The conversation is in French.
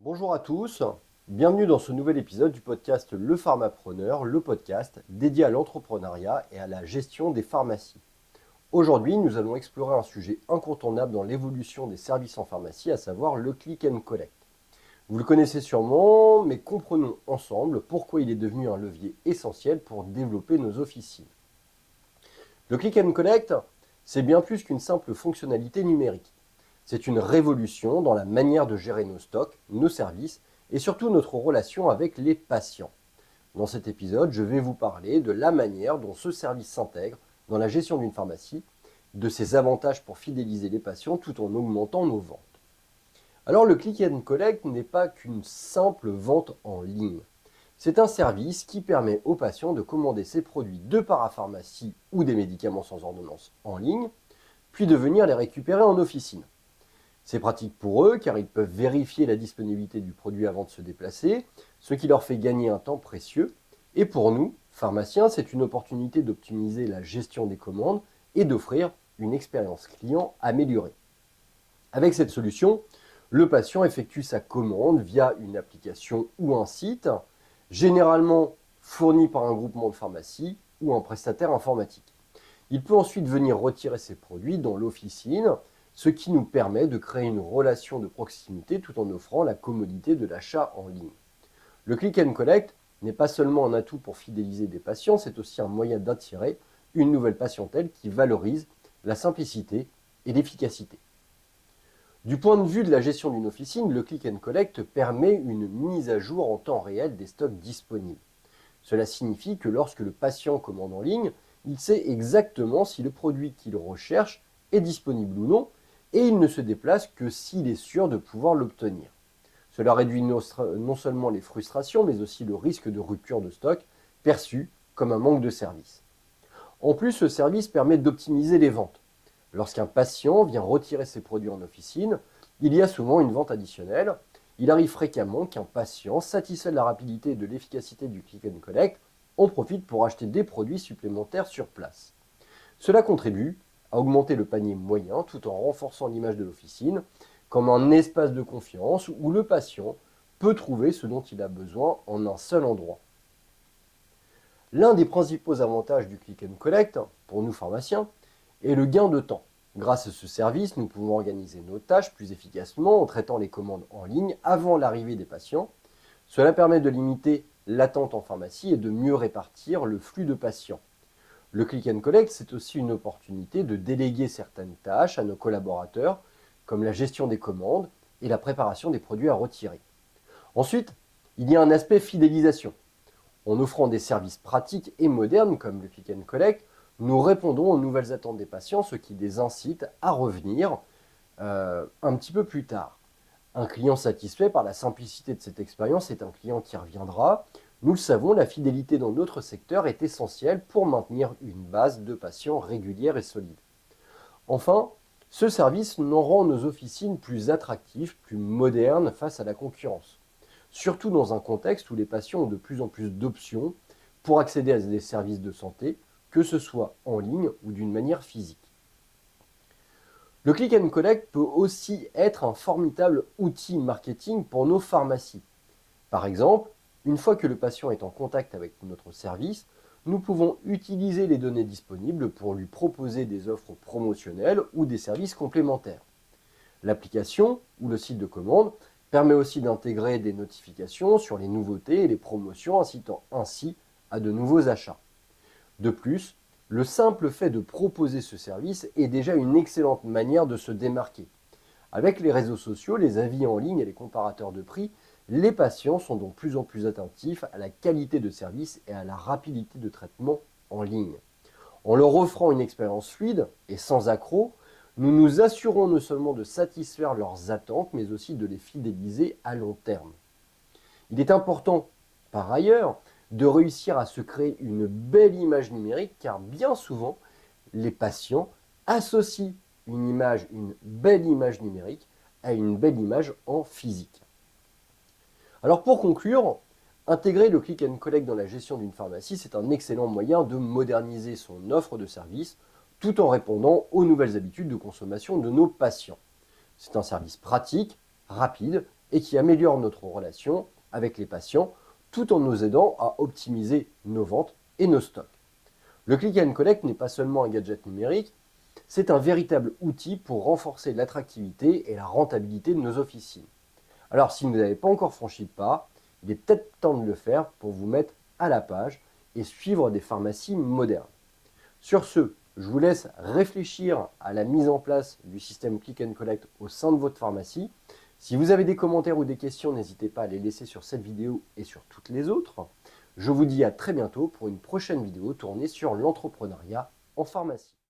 Bonjour à tous, bienvenue dans ce nouvel épisode du podcast Le Pharmapreneur, le podcast dédié à l'entrepreneuriat et à la gestion des pharmacies. Aujourd'hui, nous allons explorer un sujet incontournable dans l'évolution des services en pharmacie, à savoir le click and collect. Vous le connaissez sûrement, mais comprenons ensemble pourquoi il est devenu un levier essentiel pour développer nos officines. Le click and collect, c'est bien plus qu'une simple fonctionnalité numérique. C'est une révolution dans la manière de gérer nos stocks, nos services et surtout notre relation avec les patients. Dans cet épisode, je vais vous parler de la manière dont ce service s'intègre dans la gestion d'une pharmacie, de ses avantages pour fidéliser les patients tout en augmentant nos ventes. Alors le click and collect n'est pas qu'une simple vente en ligne. C'est un service qui permet aux patients de commander ses produits de parapharmacie ou des médicaments sans ordonnance en ligne, puis de venir les récupérer en officine. C'est pratique pour eux car ils peuvent vérifier la disponibilité du produit avant de se déplacer, ce qui leur fait gagner un temps précieux. Et pour nous, pharmaciens, c'est une opportunité d'optimiser la gestion des commandes et d'offrir une expérience client améliorée. Avec cette solution, le patient effectue sa commande via une application ou un site, généralement fourni par un groupement de pharmacies ou un prestataire informatique. Il peut ensuite venir retirer ses produits dans l'officine, ce qui nous permet de créer une relation de proximité tout en offrant la commodité de l'achat en ligne. Le click and collect n'est pas seulement un atout pour fidéliser des patients, c'est aussi un moyen d'attirer une nouvelle patientèle qui valorise la simplicité et l'efficacité. Du point de vue de la gestion d'une officine, le click and collect permet une mise à jour en temps réel des stocks disponibles. Cela signifie que lorsque le patient commande en ligne, il sait exactement si le produit qu'il recherche est disponible ou non, et il ne se déplace que s'il est sûr de pouvoir l'obtenir. Cela réduit non seulement les frustrations, mais aussi le risque de rupture de stock, perçu comme un manque de service. En plus, ce service permet d'optimiser les ventes. Lorsqu'un patient vient retirer ses produits en officine, il y a souvent une vente additionnelle. Il arrive fréquemment qu'un patient, satisfait de la rapidité et de l'efficacité du click and collect, en profite pour acheter des produits supplémentaires sur place. Cela contribue à augmenter le panier moyen tout en renforçant l'image de l'officine comme un espace de confiance où le patient peut trouver ce dont il a besoin en un seul endroit. L'un des principaux avantages du click and collect, pour nous pharmaciens, est le gain de temps. Grâce à ce service, nous pouvons organiser nos tâches plus efficacement en traitant les commandes en ligne avant l'arrivée des patients. Cela permet de limiter l'attente en pharmacie et de mieux répartir le flux de patients. Le click and collect, c'est aussi une opportunité de déléguer certaines tâches à nos collaborateurs, comme la gestion des commandes et la préparation des produits à retirer. Ensuite, il y a un aspect fidélisation. En offrant des services pratiques et modernes comme le click and collect, nous répondons aux nouvelles attentes des patients, ce qui les incite à revenir un petit peu plus tard. Un client satisfait par la simplicité de cette expérience est un client qui reviendra. Nous le savons, la fidélité dans notre secteur est essentielle pour maintenir une base de patients régulière et solide. Enfin, ce service nous rend nos officines plus attractives, plus modernes face à la concurrence. Surtout dans un contexte où les patients ont de plus en plus d'options pour accéder à des services de santé, que ce soit en ligne ou d'une manière physique. Le click and collect peut aussi être un formidable outil marketing pour nos pharmacies. Par exemple, une fois que le patient est en contact avec notre service, nous pouvons utiliser les données disponibles pour lui proposer des offres promotionnelles ou des services complémentaires. L'application ou le site de commande permet aussi d'intégrer des notifications sur les nouveautés et les promotions, incitant ainsi à de nouveaux achats. De plus, le simple fait de proposer ce service est déjà une excellente manière de se démarquer. Avec les réseaux sociaux, les avis en ligne et les comparateurs de prix, les patients sont donc plus en plus attentifs à la qualité de service et à la rapidité de traitement en ligne. En leur offrant une expérience fluide et sans accroc, nous nous assurons non seulement de satisfaire leurs attentes, mais aussi de les fidéliser à long terme. Il est important, par ailleurs, de réussir à se créer une belle image numérique, car bien souvent, les patients associent une belle image numérique à une belle image en physique. Alors pour conclure, intégrer le click and collect dans la gestion d'une pharmacie, c'est un excellent moyen de moderniser son offre de service tout en répondant aux nouvelles habitudes de consommation de nos patients. C'est un service pratique, rapide et qui améliore notre relation avec les patients tout en nous aidant à optimiser nos ventes et nos stocks. Le Click and Collect n'est pas seulement un gadget numérique, c'est un véritable outil pour renforcer l'attractivité et la rentabilité de nos officines. Alors si vous n'avez pas encore franchi le pas, il est peut-être temps de le faire pour vous mettre à la page et suivre des pharmacies modernes. Sur ce, je vous laisse réfléchir à la mise en place du système Click and Collect au sein de votre pharmacie. Si vous avez des commentaires ou des questions, n'hésitez pas à les laisser sur cette vidéo et sur toutes les autres. Je vous dis à très bientôt pour une prochaine vidéo tournée sur l'entrepreneuriat en pharmacie.